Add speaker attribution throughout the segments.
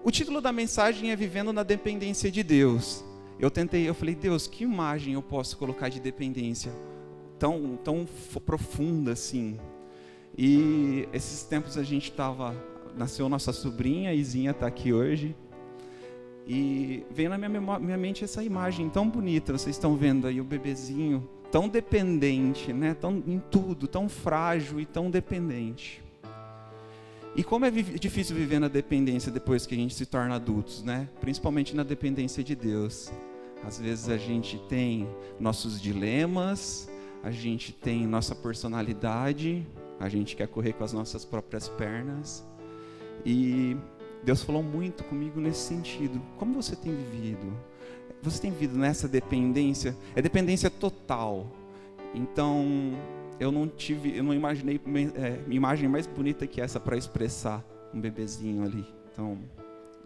Speaker 1: O título da mensagem é Vivendo na Dependência de Deus. Eu falei, Deus, que imagem eu posso colocar de dependência tão profunda assim? E esses tempos nasceu nossa sobrinha, a Izinha está aqui hoje, e veio na minha mente essa imagem tão bonita. Vocês estão vendo aí o bebezinho, tão dependente, né? Tão, em tudo, tão frágil e tão dependente. E como é difícil viver na dependência depois que a gente se torna adultos, né? Principalmente na dependência de Deus. Às vezes a gente tem nossos dilemas, a gente tem nossa personalidade, a gente quer correr com as nossas próprias pernas. E Deus falou muito comigo nesse sentido. Como você tem vivido? Você tem vivido nessa dependência? É dependência total. Então, eu não imaginei imagem mais bonita que essa para expressar um bebezinho ali. Então,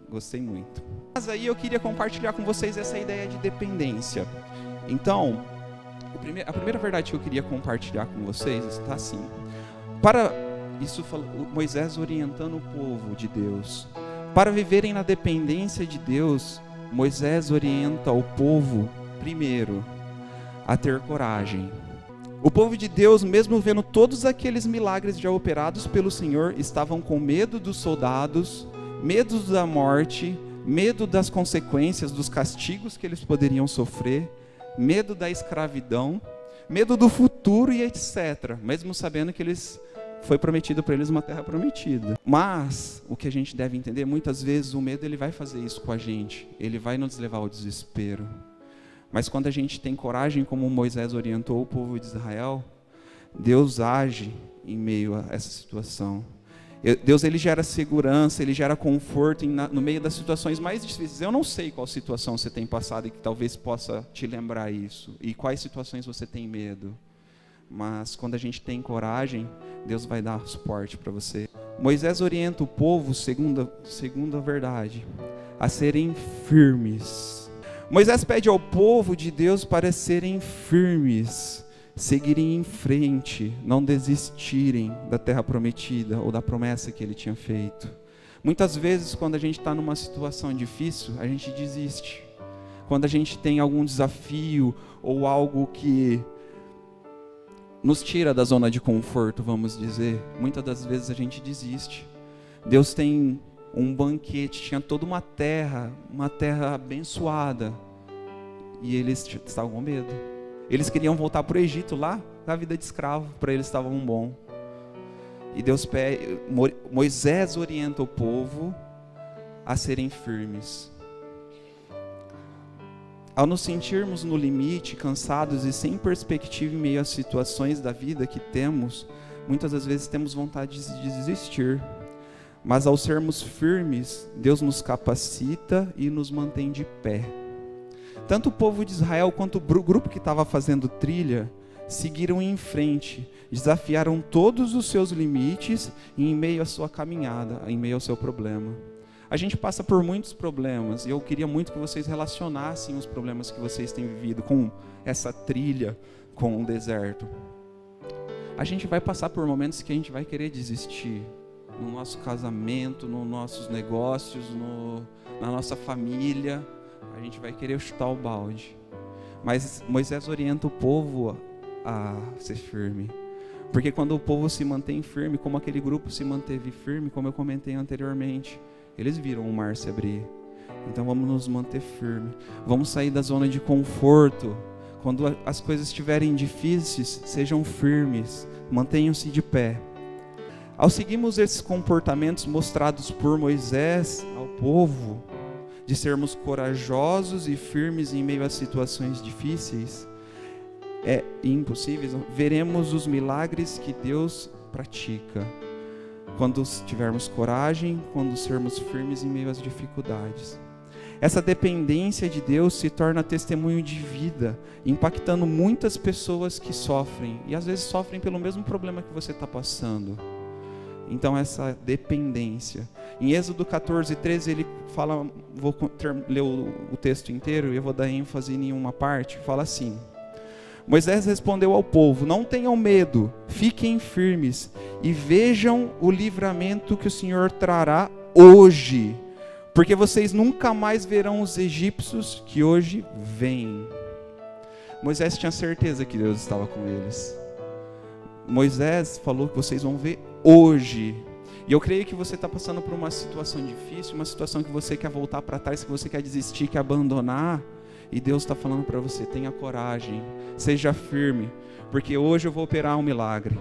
Speaker 1: gostei muito. Mas aí eu queria compartilhar com vocês essa ideia de dependência. Então, a primeira verdade que eu queria compartilhar com vocês está assim. Moisés orientando o povo de Deus. Para viverem na dependência de Deus, Moisés orienta o povo, primeiro, a ter coragem. O povo de Deus, mesmo vendo todos aqueles milagres já operados pelo Senhor, estavam com medo dos soldados, medo da morte, medo das consequências, dos castigos que eles poderiam sofrer, medo da escravidão, medo do futuro e etc. Mesmo sabendo que foi prometido para eles uma terra prometida. Mas, o que a gente deve entender, muitas vezes o medo ele vai fazer isso com a gente. Ele vai nos levar ao desespero. Mas quando a gente tem coragem, como Moisés orientou o povo de Israel, Deus age em meio a essa situação. Deus ele gera segurança, ele gera conforto no meio das situações mais difíceis. Eu não sei qual situação você tem passado e que talvez possa te lembrar isso. E quais situações você tem medo. Mas quando a gente tem coragem, Deus vai dar suporte para você. Moisés orienta o povo, segundo a verdade, a serem firmes. Moisés pede ao povo de Deus para serem firmes, seguirem em frente, não desistirem da terra prometida ou da promessa que ele tinha feito. Muitas vezes, quando a gente está numa situação difícil, a gente desiste. Quando a gente tem algum desafio ou algo que nos tira da zona de conforto, vamos dizer, muitas das vezes a gente desiste. Deus tem um banquete, tinha toda uma terra abençoada, e eles estavam com medo. Eles queriam voltar para o Egito, lá na vida de escravo, para eles estavam bom. E Moisés orienta o povo a serem firmes. Ao nos sentirmos no limite, cansados e sem perspectiva em meio às situações da vida que temos, muitas das vezes temos vontade de desistir. Mas ao sermos firmes, Deus nos capacita e nos mantém de pé. Tanto o povo de Israel quanto o grupo que estava fazendo trilha seguiram em frente, desafiaram todos os seus limites em meio à sua caminhada, em meio ao seu problema. A gente passa por muitos problemas e eu queria muito que vocês relacionassem os problemas que vocês têm vivido com essa trilha, com o deserto. A gente vai passar por momentos que a gente vai querer desistir. No nosso casamento, nos nossos negócios, na nossa família, a gente vai querer chutar o balde. Mas Moisés orienta o povo a ser firme. Porque quando o povo se mantém firme, como aquele grupo se manteve firme, como eu comentei anteriormente, eles viram o mar se abrir. Então vamos nos manter firmes. Vamos sair da zona de conforto. Quando as coisas estiverem difíceis, sejam firmes, mantenham-se de pé. Ao seguirmos esses comportamentos mostrados por Moisés ao povo, de sermos corajosos e firmes em meio a situações difíceis e impossíveis, veremos os milagres que Deus pratica. Quando tivermos coragem, quando sermos firmes em meio às dificuldades. Essa dependência de Deus se torna testemunho de vida, impactando muitas pessoas que sofrem, e às vezes sofrem pelo mesmo problema que você está passando. Então essa dependência. Em Êxodo 14:13 ele fala, vou ler o texto inteiro e eu vou dar ênfase em uma parte, fala assim: Moisés respondeu ao povo: não tenham medo, fiquem firmes e vejam o livramento que o Senhor trará hoje, porque vocês nunca mais verão os egípcios que hoje vêm. Moisés tinha certeza que Deus estava com eles. Moisés falou que vocês vão ver hoje. E eu creio que você está passando por uma situação difícil, uma situação que você quer voltar para trás, que você quer desistir, quer abandonar. E Deus está falando para você, tenha coragem, seja firme, porque hoje eu vou operar um milagre.